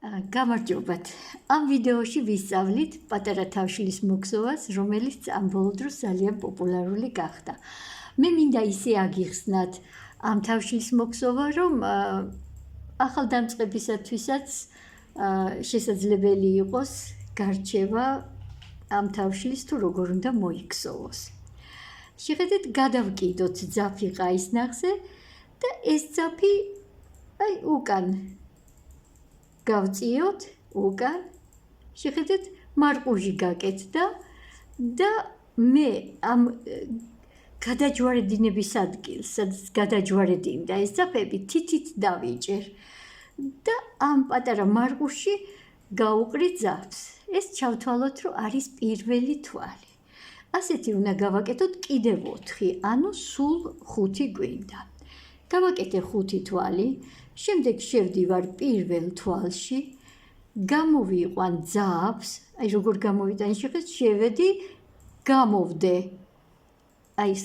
გამარჯობათ. Ამ ვიდეოში ვისწავლით პატარა თავშლის მოგზოვას, რომელიც ამ ბოლო დროს ძალიან პოპულარული გახდა. მე მინდა ისე აგიხსნათ ამ თავშლის მოგზოვა, რომ ახალდამწყებისათვისაც შესაძლებელი იყოს გარჩევა ამ თავშლის თუ როგორ უნდა მოიგზოვოს. შეხედეთ, გადავკიდოთ ძაფი ყაისნახზე და ეს ძაფი უკან გავწიოთ, უკან, შეხედეთ, მარყუჟი გაკეთდა და მე ამ გადაჯვარედინების ადგილს, სადაც გადაჯვარედინდა ეს ძაფები, თითით დავიჭერ და ამ პატარა მარყუჟში გავუყრი ძაფს. ეს ჩავთვალოთ, რომ არის პირველი თვალი. ასეთი უნდა გავაკეთოთ კიდევ 4, ანუ სულ 5 გვინდა. გავაკეთე 5 თვალი, შემდეგ შევდივარ პირველ თვალში, გამოვიყვან ძაფს, როგორ გამოვიტან, შეხედეთ, შევედი, გამოვდე ეს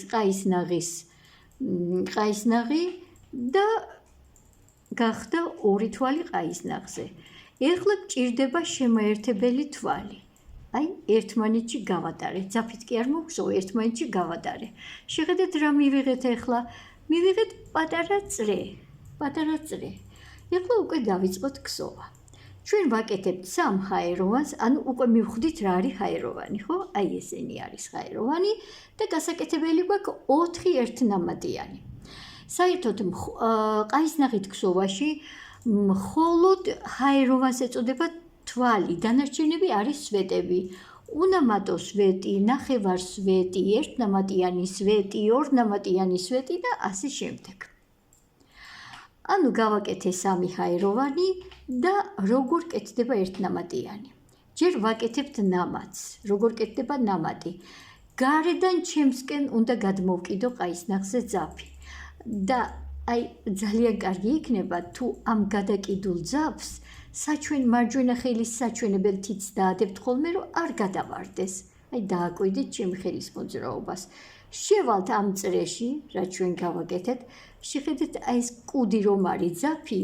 ყაისნაღი და გახდა 2 თვალი ყაისნაღზე. ეხლა გჭირდება შემაერთებელი თვალი. ერთმანეთში გავატარე, ძაფით კი არ მოგზოვე, ერთმანეთში გავატარე. შეხედეთ, რა მივიღეთ ახლა? მივიღეთ პატარა წრე. ეხლა უკვე დავიწყოთ გზოვა. ჩვენ ვაკეთებთ 3 ჰაეროვანს, ანუ უკვე მივხვდით რა არის ჰაეროვანი, ხო? ესენი არის ჰაეროვანი და გასაკეთებელი გვაქვს 4 ერთნამატიანი. საერთოდ ყაისნაღით გზოვაში მხოლოდ ჰაეროვანს ეწოდება თვალი, დანარჩენები არის სვეტები. უნამატო სვეტი, ნახევარ სვეტი, ერთნამატიანი სვეტი, ორნამატიანი სვეტი და ასე შემდეგ. ანუ გავაკეთე 3 ჰაეროვანი და როგორ კეთდება ერთნამატიანი. ჯერ ვაკეთებთ ნამატს. როგორ კეთდება ნამატი? გარედან ჩემსკენ უნდა გადმოვკიდო ყაისნაღზე ძაფი. და ძალიან კარგი იქნება თუ ამ გადაკიდულ ძაფს მარჯვენა ხელის საჩვენებელ თითს დაადებთ ხოლმე, რომ არ გადავარდეს. დააკვირდით ჩემი ხელის მოძრაობას. შევალთ ამ წრეში, რაც ჩვენ გავაკეთეთ. შეხედეთ, ეს კუდი რომ არის ძაფი,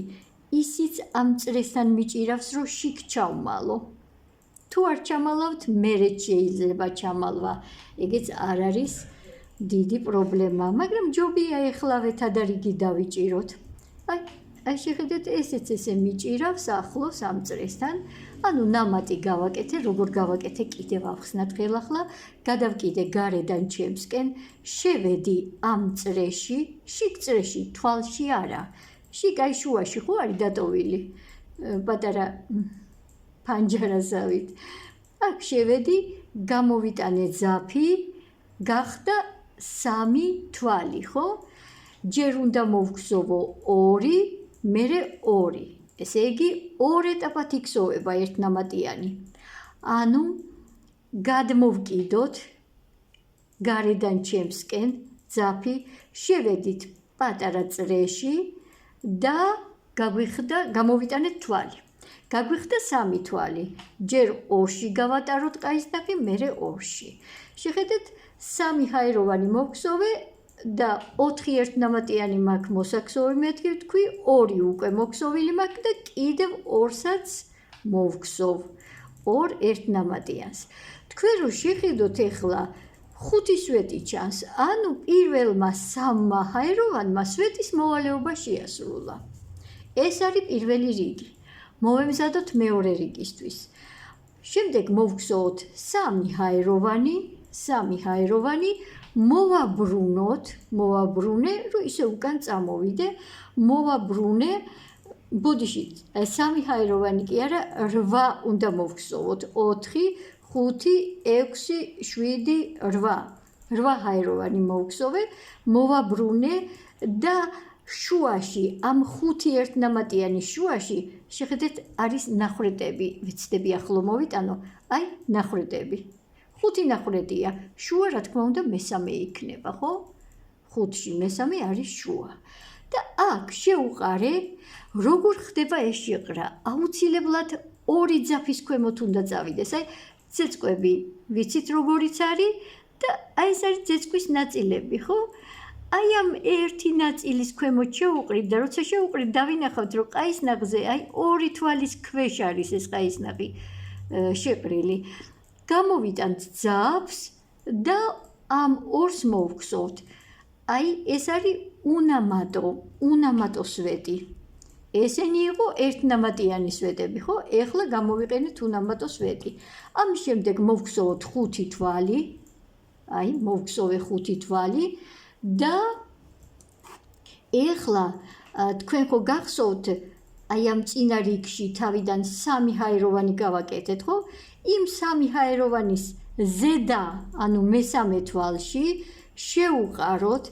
ისიც ამ წრესთან მიჭირავს, რომ შიგ ჩავმალო. თუ არ ჩამალავთ, მერე შეიძლება ჩამალვა. ეგეც არ არის დიდი პრობლემა, მაგრამ ჯობია ეხლავე თადარიგი დავიჭიროთ. შეხედეთ, ესეც ესე მიჭირავს ახლოს ამ წრესთან. ანუ ნამატი გავაკეთე, როგორ გავაკეთე კიდევ ავხსნათ ხელახლა, გადავკიდე გარედან ჩემსკენ, შევედი ამ წრეში, შიგ წრეში, თვალში არა. შიგ შუაში ხო არის დატოვილი პატარა პანჯარაზავით. აქ შევედი, გამოვიტანე ძაფი, გახდა 3 თვალი, ხო? ჯერ უნდა მოვგზოვო 2, მერე 2. ესე იგი 2 ეტაპად იგზოვება ერთნამატიანი. ანუ გადმოვკიდოთ გარედან ჩემსკენ ძაფი, შევედით პატარა წრეში და გამოვიტანეთ თვალი. გაგვიხდა 3 თვალი. ჯერ 2-ში გავატაროთ ყაისნაღი, მერე 2-ში. შეხედეთ, 3 ჰაეროვანი მოვგზოვე და 4 ერთნამატიანი მაქვს მოსაგზოვი, მეთქი ვთქვი, 2 უკვე მოგზოვილი მაქვს და კიდევ 2-საც მოვგზოვ. 2 ერთნამატიანს. თქვენ რო შეხედოთ ახლა 5 სვეტი ჩანს, ანუ პირველმა 3 ჰაეროვანმა სვეტის მოვალეობა შეასრულა. ეს არის პირველი რიგი. მოვემზადოთ მეორე რიგისთვის. შემდეგ მოვგზავნოთ 3 ჰაეროვანი, მოვაბრუნე, რომ ისე უკან წამოვიდე, მოვაბრუნე, ბოდიში, 3 ჰაეროვანი კი არა, 8 უნდა მოვგზავნოთ, 4, 5, 6, 7, 8. 8 ჰაეროვანი მოვგზოვე, მოვაბრუნე და შუაში, ამ 5 ერთნამატიანი შუაში, შეხედეთ, არის ნახრეტები, ვეცდები ახლო მოვიტანო, ნახრეტები. 5 ნახრეტია, შუა რა თქმა უნდა მესამე იქნება, ხო? 5-ში მესამე არის შუა. და აქ შეუყარე, როგორ ხდება ეს შეყრა? აუცილებლად 2 ძაფის ქვემოთ უნდა წავიდეს. ძეწყვები ვიცით როგორიც არის და ეს არის ძეწკვის ნაწილები, ხო? აი ამ ერთი ნაწილის ქვემოთ შევუყრით და როცა შევუყრით დავინახავთ რომ ყაისნაღზე აი ორი თვალის ქვეშ არის ეს ყაისნაღი შეყრილი გამოვიტანთ ძაფს და ამ ორს მოვგზავნთ აი ეს არის უნამატო სვეტი ესენი იყო ერთნამატიანი სვეტები ხო ეხლა გამოვიყენეთ უნამატო სვეტი ამის შემდეგ მოვგზავნოთ 5 თვალი აი მოვგზავნე 5 თვალი და ეხლა თქვენ ხო გახსოვთ აი ამ წინა რიგში თავიდან 3 ჰაეროვანი გავაკეთეთ ხო იმ 3 ჰაეროვანის ზედა ანუ მესამე თვალში შევუყაროთ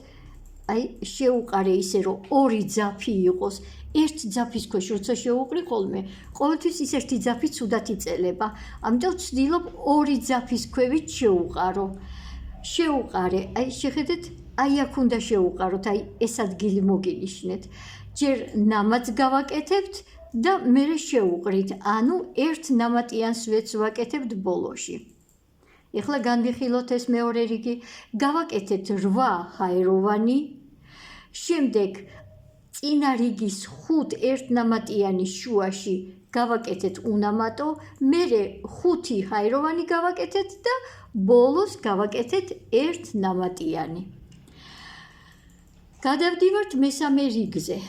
აი შევუყარე ისე რომ ორი ძაფი იყოს ერთ ძაფის ქვეშ როცა შევუყრი ხოლმე ყოველთვის ის ერთი ძაფი ცუდად იწელება ამიტომ ვცდილობ ორი ძაფის ქვევით შევუყარე აი შეხედეთ აი აქ უნდა შევუყაროთ აი ეს ადგილი მოგინიშნეთ ჯერ ნამატს გავაკეთებთ და მერე შევუყრით ანუ ერთ ნამატიან სვეტს ვაკეთებთ ბოლოში ეხლა განვიხილოთ ეს მეორე რიგი გავაკეთეთ 8 ჰაეროვანი შემდეგ წინა რიგის 5 ერთნამატიანის შუაში გავაკეთეთ უნამატო მერე 5 ჰაეროვანი გავაკეთეთ და ბოლოს გავაკეთეთ ერთნამატიანი გადავდივართ მესამე რიგზე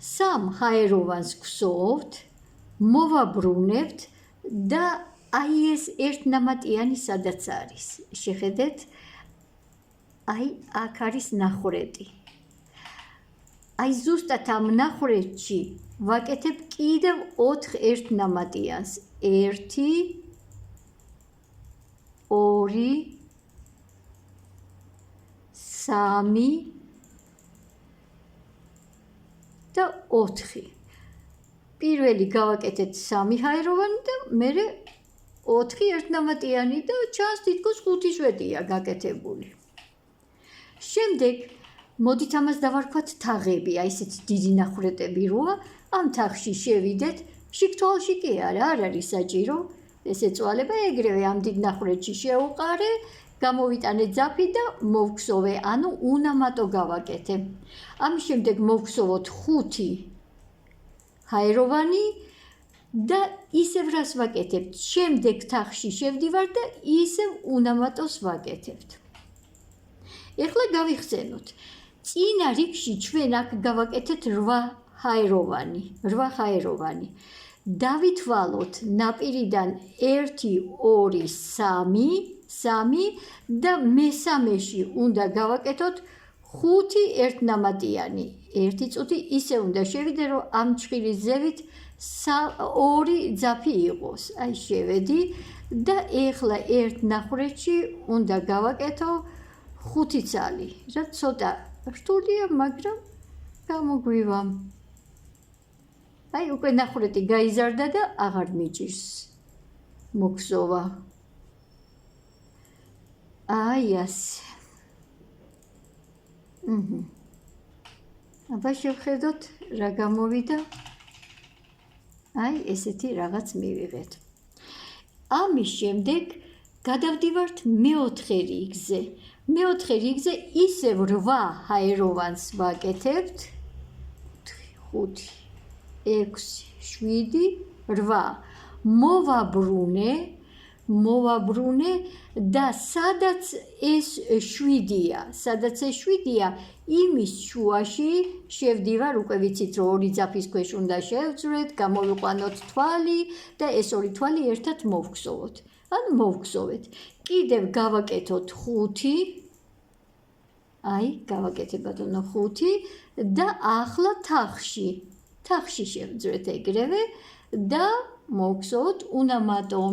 3 ჰაეროვანს გვსოვთ მოვაბრუნებთ და აი ეს ერთნამატიანი სადაც არის შეხედეთ აი აქ არის ნახვრეტი აი ზუსტად ამ ნახვრეტში ვაკეთებ კიდევ 4 ერთნამატიანს 1 2 3 და 4 პირველი გავაკეთეთ 3 ჰაეროვანი და მერე 4 ერთნამატიანი და ჩანს თითქოს 5 სვეტია გაკეთებული. შემდეგ მოდით ამას დავარქვათ თაღები, აი ესეც დიდი ნახვრეტები როა, ამ თაღში შევიდეთ, შიგ-თვალში კი არა, არ არის საჭირო, ეს ეწვალება ეგრევე ამ დიდ ნახვრეტში შევუყარე, გამოვიტანე ძაფი და მოვგზოვე, ანუ უნამატო გავაკეთე. ამის შემდეგ მოვგზოვოთ 5 ჰაეროვანი და ისევ რას ვაკეთებთ, შემდეგ თაღში შევდივარ და ისევ უნამატოს ვაკეთებთ. ეხლა გავიხსენოთ, წინა რიგში ჩვენ აქ გავაკეთეთ 8 ჰაეროვანი. დავითვალოთ ნაპირიდან 1, 2, 3 და მესამეში უნდა გავაკეთოთ 5 ერთნამატიანი. ერთი წუთი ისე უნდა შევიდე, რომ ამ ჩხირის ზევით 2 ძაფი იყოს. აი შევედი და ეხლა ერთ ნახვრეტში უნდა გავაკეთო 5 ცალი. რა ცოტა რთულია, მაგრამ გამოგვივა. აი უკვე ნახვრეტი გაიზარდა და აღარ მიჭირს მოგზოვა. აი ასე. აბა შევხედოთ რა გამოვიდა. აი ესეთი რაღაც მივიღეთ. ამის შემდეგ გადავდივართ მეოთხე რიგზე. მეოთხე რიგზე ისევ 8 ჰაეროვანს ვაკეთებთ. 5 6 7 8 მოვაბრუნე და სადაც ეს 7-ია, იმის შუაში შევდივარ, უკვე ვიცით რომ ორი ძაფის ქვეშ უნდა შევძვრეთ, გამოვიყვანოთ თვალი და ეს ორი თვალი ერთად მოვგზოვოთ. ანუ მოვგზოვეთ. კიდევ გავაკეთოთ 5 აი გავაკეთე ბატონო 5 და ახლა თაღში შევძვრეთ ეგრევე და მოვგზოვოთ უნამატო.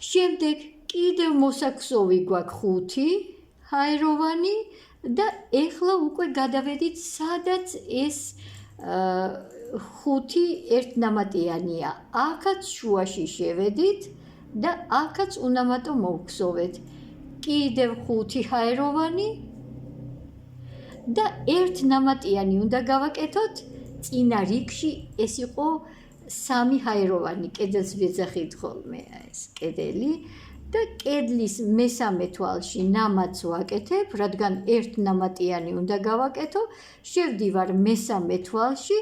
შემდეგ კიდევ მოსაქსოვი გვაქვს 5 ჰაეროვანი და ეხლა უკვე გადავედით სადაც ეს 5 ერთნამატიანია. აქაც შუაში შევედით და აქაც უნამატო მოვგზოვეთ. კიდევ 5 ჰაეროვანი და ერთნამატიანი უნდა გავაკეთოთ. წინა რიგში ეს იყო 3 ჰაეროვანი, კედელს ვეძახით ხოლმე ეს კედელი და კედლის მესამე თვალში ნამატს ვაკეთებ, რადგან ერთ ნამატიანი უნდა გავაკეთო, შევდივარ მესამე თვალში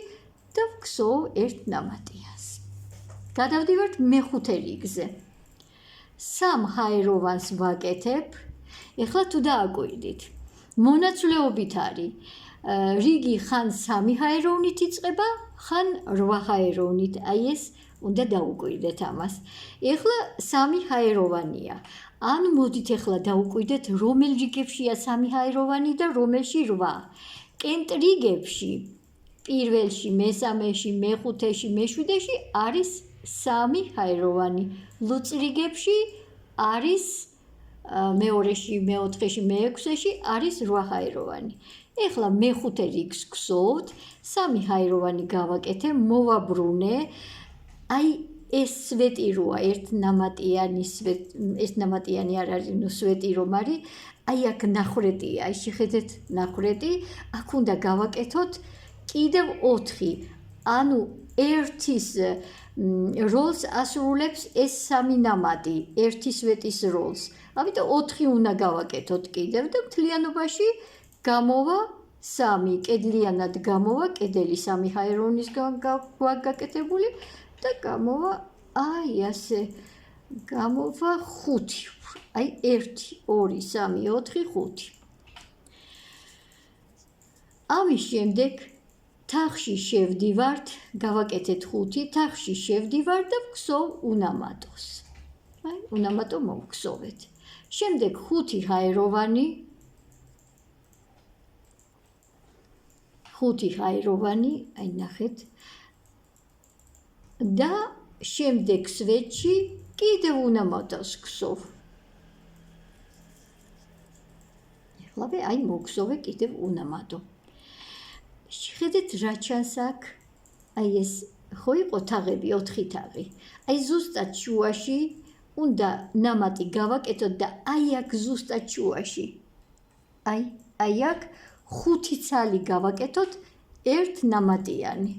და ვქსოვ ერთ ნამატიანს. გადავდივართ მეხუთე რიგზე. სამ ჰაეროვანს ვაკეთებ. ეხლა თუ დააკვირდით, მონაცვლეობით არის რიგი ხან 3 ჰაეროვნით იწყება, ხან 8 ჰაეროვნით. აი ეს უნდა დაუკვირდეთ ამას. ეხლა 3 ჰაეროვანია. ანუ მოდით ეხლა დაუკვირდეთ, რომელ რიგებშია 3 ჰაეროვანი და რომელში 8. კენტრიგებში, პირველში, მესამეში, მეხუთეში, მეშვიდეში არის 3 ჰაეროვანი. ლუწრიგებში არის მეორეში, მეოთხეში, მეექვსეში არის 8 ჰაეროვანი. ეხლა მეხუთე რიგს გვსოვთ, 3 ჰაეროვანი გავაკეთე, მოვაბრუნე. აი ეს სვეტი როა, ერთ ნამატიანი არ არის, ნუ სვეტი რომ არის, აი აქ ნახრეტია, აი შეხედეთ ნახრეტი, აქ უნდა გავაკეთოთ კიდევ 4. ანუ ერთის როლს ასრულებს ეს 3 ნამატი, ერთი სვეტის როლს. ამიტომ 4 უნდა გავაკეთოთ კიდევ და მთლიანობაში გამოვა 3, კედლიანად გამოვა, კედელი 3 ჰაეროვანისგან გაკეთებული და გამოვა აი ასე, გამოვა 5. აი 1, 2, 3, 4, 5. ამის შემდეგ თაღში შევდივართ, გავაკეთეთ 5, თაღში შევდივართ და ვქსოვ უნამატოს. აი, უნამატო მოვქსოვეთ. შემდეგ 5 ჰაეროვანი, 5 ჰაეროვანი, აი ნახეთ. და შემდეგ სვეტში კიდევ უნამატოს ვქსოვ. ეხლავე აი მოვქსოვე კიდევ უნამატო. შეხედეთ რა ჩანს აქ, აი ეს ხო იყო თაღები, 4 თაღი. აი ზუსტად შუაში უნდა ნამატი გავაკეთოთ და აი აქ ზუსტად შუაში. აი აქ 5 ცალი გავაკეთოთ ერთ ნამატიანი.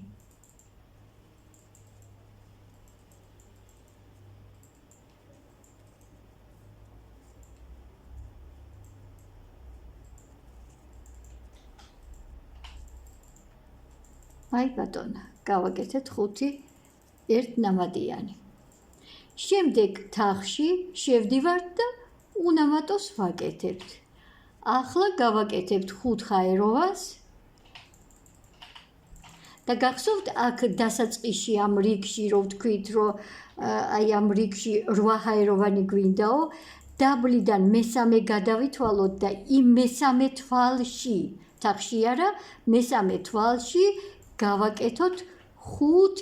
აი ბატონო, გავაკეთეთ 5 ერთ ნამატიანი. შემდეგ თაღში შევდივართ და უნამატოს ვაკეთებთ. ახლა გავაკეთებთ 5 ჰაეროვანს და გახსოვთ აქ დასაწყისში ამ რიგში რო ვთქვით, რომ აი ამ რიგში 8 ჰაეროვანი გვინდაო, დაბლიდან მესამე გადავითვალოთ და იმ მესამე თვალში, თაღში არა, მესამე თვალში გავაკეთოთ 5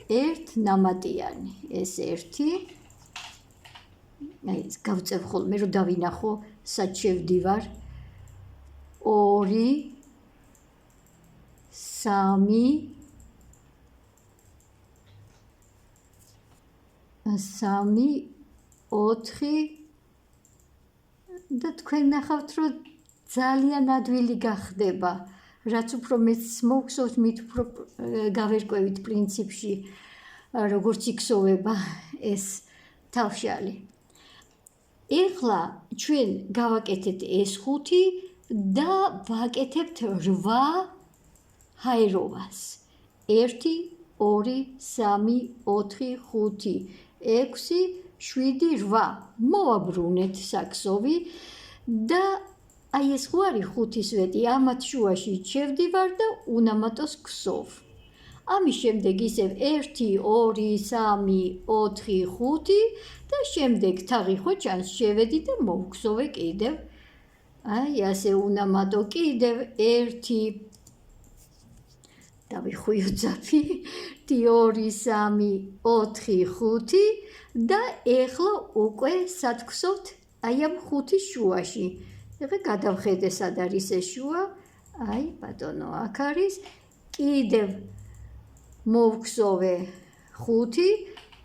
ერთ ნამატიანი. ეს 1. აი გავწევ ხოლმე რომ დავინახო, სად შევდივარ. 2, 3, 4 და თქვენ ნახავთ, რომ ძალიან ადვილი გახდება. რაც უფრო მეც მოვხსოვთ, მით უფრო გავერკვევით პრინციპში, როგორც იქსოვება ეს თავშალი. ეხლა ჩვენ გავაკეთეთ ეს 5 და ვაკეთებთ 8 ჰაეროვანს. 1, 2, 3, 4, 5, 6, 7, 8. მოვაბრუნეთ საქსოვი და აი ეს ხო არის 5 სვეტი, ამათ შუაში შევდივარ და უნამატოს ვქსოვ. ამის შემდეგ ისევ 1, 2, 3, 4, 5 და შემდეგ თაღი ხო ჩანს, შევედი და მოვქსოვე კიდევ. აი ასე უნამატო კიდევ 1. დავიხუიო ძაფი. 2, 3, 4, 5 და ეხლა უკვე სად ვქსოვთ? აი ამ 5 შუაში. ეხლა გადავხედე სად არის ეს შუა. აი ბატონო, აქ არის. კიდევ მოვქსოვე 5,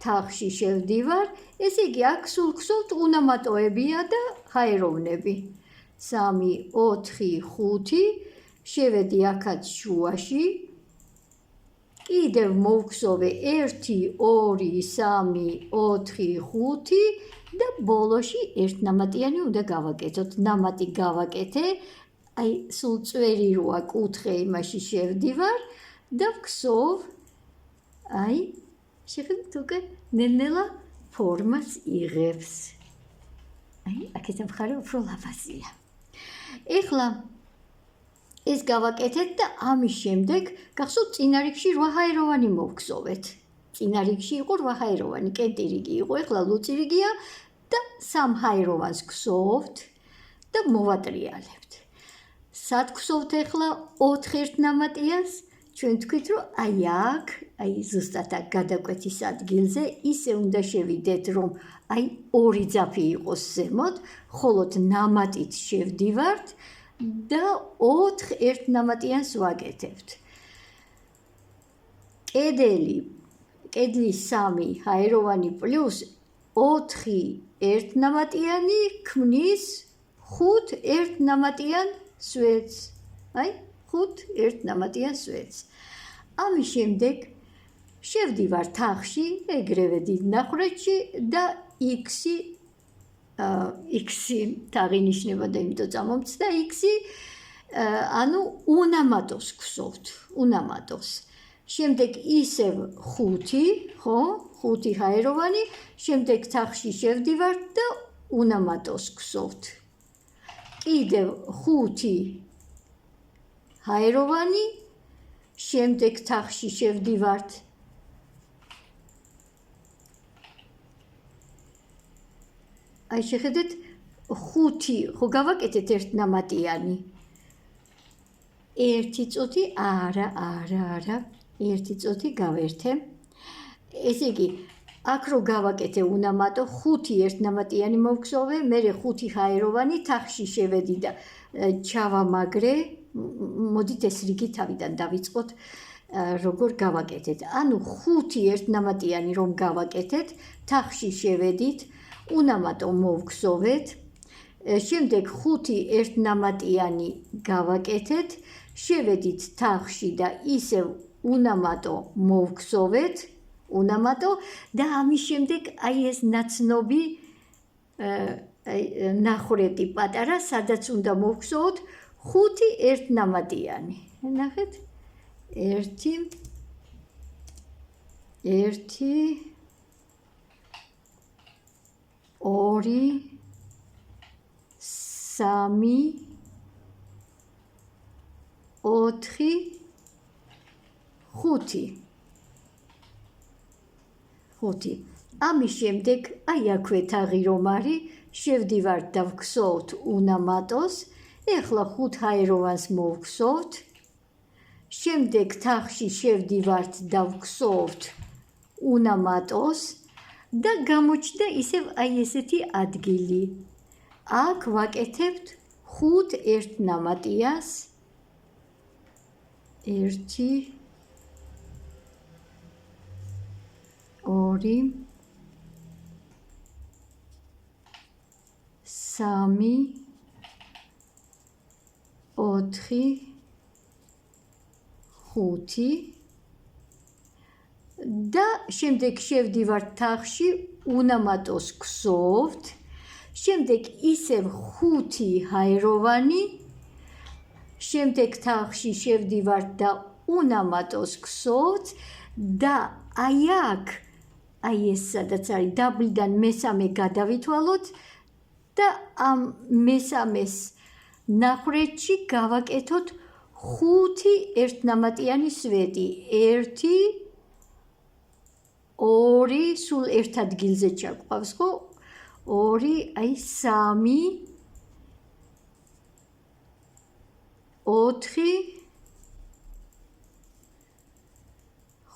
თაღში შევდივარ. ესე იგი აქ სულ ვქსოვთ უნამატოებია და ჰაეროვნები. 3, 4, 5, შევედი აქაც შუაში. კიდევ მოვგზოვე 1, 2, 3, 4, 5 და ბოლოში ერთნამატიანი უნდა გავაკეთოთ. ნამატი გავაკეთე, აი სულ წვერი როა კუთხე იმაში შევდივარ და ვგზოვ, აი შეხედეთ უკვე ნელ-ნელა ფორმას იღებს. აი აქეთ მხარე უფრო ლამაზია. ეხლა ეს გავაკეთეთ და ამის შემდეგ გახსოვთ წინა რიგში 8 ჰაეროვანი მოვგზოვეთ. წინა რიგში იყო 8 ჰაეროვანი, კენტი რიგი იყო, ეხლა ლუწი რიგია და 3 ჰაეროვანს გსოვთ და მოვატრიალებთ. სად გსოვთ ეხლა 4 ერთნამატიანს? ჩვენ თქვით, რომ აი აქ, აი ზუსტად აქ გადაკვეთის ადგილზე ისე უნდა შევიდეთ, რომ აი 2 ძაფი იყოს ზემოთ, ხოლოდ ნამატით შევდივართ და 4 ერთნამატიანს ვაკეთებთ. კედლის 3 ჰაეროვანი პლუს 4 ერთნამატიანი ქმნის 5 ერთნამატიან სვეტს. აი 5 ერთნამატიან სვეტს. ამის შემდეგ შევდივარ თაღში, ეგრევე დიდ ნახრეთში და x-ი თაღი ნიშნებოდა, იმიტომ წამომწდა x-ი, ანუ უნამატოს გსოვთ, უნამატოს. შემდეგ ისევ 5, ხო? 5 ჰაეროვანი, შემდეგ თაღში შევდივარ და უნამატოს გსოვთ. კიდევ 5 ჰაეროვანი, შემდეგ თაღში შევდივართ. აი შეხედეთ 5 ხო გავაკეთეთ ერთნამატიანი. 1 წუთი, არა, 1 წუთი გავერთე. ესე იგი, აქ რო გავაკეთე უნამატო, 5 ერთნამატიანი მოვგზოვე, მერე 5 ჰაეროვანი თაღში შევედი და ჩავამაგრე. მოდით ეს რიგი თავიდან დავიწყოთ, როგორ გავაკეთეთ. ანუ 5 ერთნამატიანი რომ გავაკეთეთ, თაღში შევედით, უნამატო მოვგზოვეთ, შემდეგ 5 ერთნამატიანი გავაკეთეთ, შევედით თაღში და ისევ უნამატო მოვგზოვეთ, უნამატო და ამის შემდეგ აი ეს ნაცნობი ნახრეთი პატარა, სადაც უნდა მოვგზოვოთ 5 ერთნამატიანი. ნახეთ? 1 2 3 4 5. ამის შემდეგ აი აქვე თაღი რომ არის, შევდივართ და ვგზოვთ უნამატოს. ეხლა 5 ჰაეროვანს მოვგზოვთ. შემდეგ თაღში შევდივართ და ვგზოვთ უნამატოს და გამოჩნდა ისევ აი ესეთი ადგილი. აქ ვაკეთებთ 5 ერთნამატიანს. 1 2 3 4 5 და შემდეგ შევდივართ თაღში, უნამატოს გსოვთ, შემდეგ ისევ 5 ჰაეროვანი, შემდეგ თაღში შევდივართ და უნამატოს გსოვთ და აი აქ, აი ეს სადაც არის, დაბლიდან მესამე გადავითვალოთ და ამ მესამეს ნახრეთში გავაკეთოთ 5 ერთნამატიანი სვეტი. 1 2 სულ ერთ ადგილზე ჩაგვყავს, ხო? 2, აი 3 4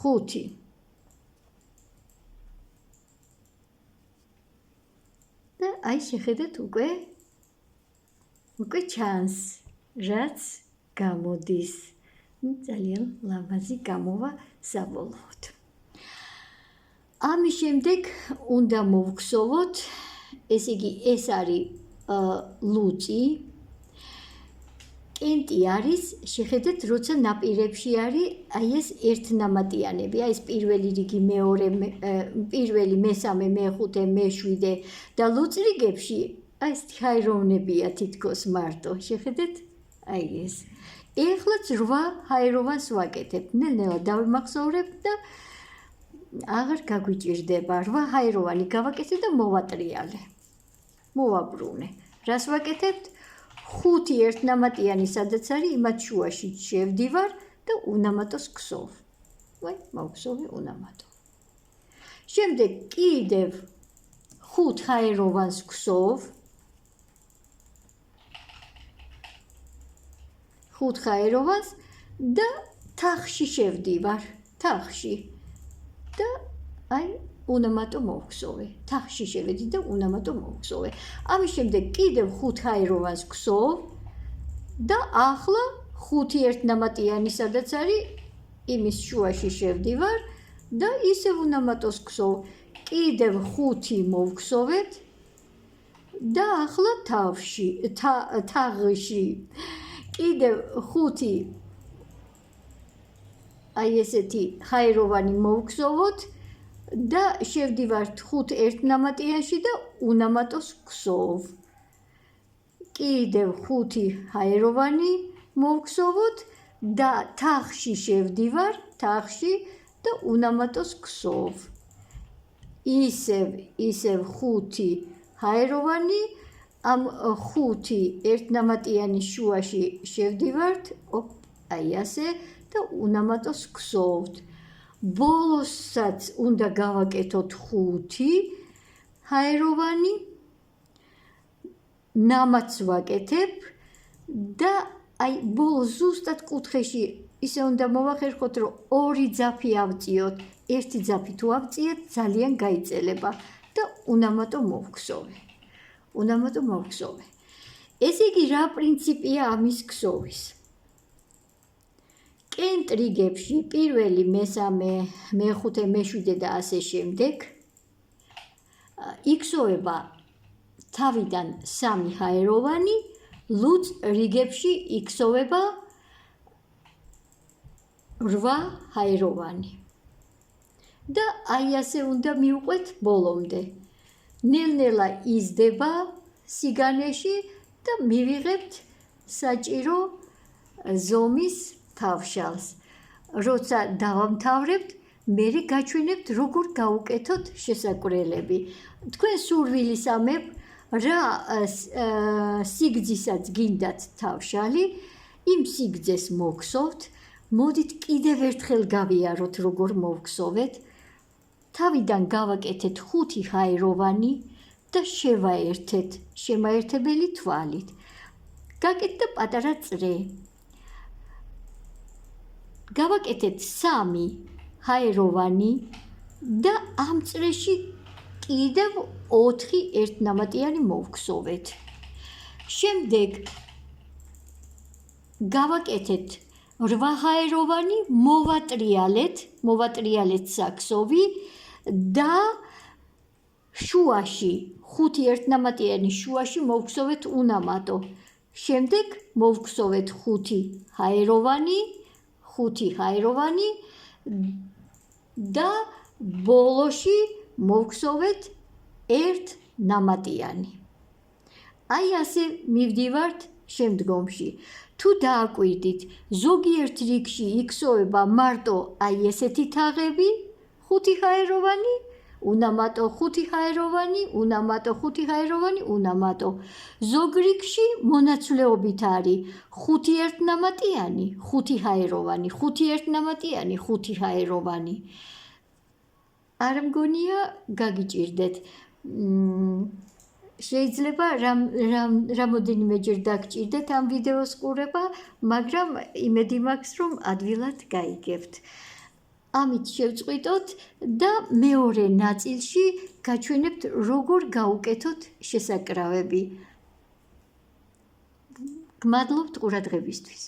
5. და აი შეხედეთ უკვე ჩანს, რაც გამოდის. ძალიან ლამაზი გამოვა საბოლოოდ. ამის შემდეგ უნდა მოვგზოვოთ, ესე იგი ეს არის ლუწი. კენტი არის, შეხედეთ, როცა ნაპირებში არის აი ეს ერთნამატიანები, აი ეს პირველი რიგი, პირველი, მესამე, მეხუთე, მეშვიდე და ლუწ რიგებში აი ეს ჰაეროვნებია თითქოს მარტო, შეხედეთ, აი ეს. ეხლაც 8 ჰაეროვანს ვაკეთებ, ნელ-ნელა დავიმახსოვრებ და აღარ გაგვიჭირდება, 8 ჰაეროვანი გავაკეთე და მოვატრიალე, მოვაბრუნე. რას ვაკეთებთ? 5 ერთნამატიანი სადაც არის, იმათ შუაში შევდივარ და უნამატოს ქსოვ. მოვქსოვე უნამატო. შემდეგ კიდევ 5 ჰაეროვანს ქსოვ. 5 ჰაეროვანს და თახში შევდივარ, თახში. და აი უნამატო მოვქსოვე. თახში შევედი და უნამატო მოვქსოვე. ამის შემდეგ კიდევ 5 ჰაეროვანს ქსოვ და ახლა 5 ერთნამატიანი სადაც არის, იმის შუაში შევდივარ და ისევ უნამატოს ქსოვ. კიდევ 5 მოვქსოვეთ და ახლა თაღში. კიდევ 5 აი ესეთი ჰაეროვანი მოვქსოვოთ და შევდივართ 5 ერთნამატიანში და უნამატოს ქსოვ. კიდევ 5 ჰაეროვანი მოვქსოვოთ და თახში შევდივარ, თახში და უნამატოს ქსოვ. ისევ 5 ჰაეროვანი, ამ 5 ერთნამატიანის შუაში შევდივართ, აი ასე და უნამატოს ქსოვთ. ბოლოსაც უნდა გავაკეთოთ 5 ჰაეროვანი, ნამაც ვაკეთებ და აი ბოლოს ზუსტად კუთხეში ისე უნდა მოვახერხოთ, რომ 2 ძაფი ავწიოთ, 1 ძაფი თუ ავწიეთ, ძალიან გაიწელება და უნამატო მოვქსოვე. უნამატო მოვქსოვე. ესე იგი, რა პრინციპია ამის ქსოვის? კენტ რიგებში პირველი, მესამე, მეხუთე, მეშვიდე და ასე შემდეგ იქსოვება თავიდან 3 ჰაეროვანი, ლუწ რიგებში იქსოვება 8 ჰაეროვანი. და აი ასე უნდა მივყვეთ ბოლომდე. ნელ-ნელა იზრდება სიგანეში და მივიღებთ საჭირო ზომის თავშალს. როცა დავამთავრებთ, მერე გაჩვენებთ, როგორ გავუკეთოთ შესაკვრელები. თქვენ სურვილისამებრ, რა სიგრძისაც გინდათ თავშალი, იმ სიგრძეს მოგხსოვთ. მოდით კიდევ ერთხელ გავიაროთ, როგორ მოვხსოვეთ. თავიდან გავაკეთეთ 5 ჰაეროვანი და შევაერთეთ შემაერთებელი თვალით. გაკეთდა პატარა წრე. გავაკეთეთ 3 ჰაეროვანი და ამ წრეში კიდევ 4 ერთნამატიანი მოვხსოვეთ. შემდეგ გავაკეთეთ 8 ჰაეროვანი, მოვატრიალეთ საქსოვი და შუაში 5 ერთნამატიანი შუაში მოვხსოვეთ უნამატო. შემდეგ მოვხსოვეთ 5 ჰაეროვანი და ბოლოში მოვხსოვეთ 1 ნამატიანი. აი ასე მივდივართ შემდგომში. თუ დააკვირდით, ზოგიერთ რიგში იქსოვება მარტო აი ესეთი თაღები, 5 ჰაეროვანი, უნამატო 5 ჰაეროვანი, უნამატო 5 ჰაეროვანი, უნამატო. ზოგ რიგში მონაცვლეობით არის 5 ერთნამატიანი, 5 ჰაეროვანი, 5 ერთნამატიანი, 5 ჰაეროვანი. არ მგონია გაგიჭირდეთ. შეიძლება რამოდენიმეჯერ დაგჭირდეთ ამ ვიდეოს ყურება, მაგრამ იმედი მაქვს, რომ ადვილად გაიგებთ. ამით შევწყვიტოთ და მეორე ნაწილში გაჩვენებთ, როგორ გავუკეთოთ შესაკრავები. გმადლობთ ყურადღებისთვის.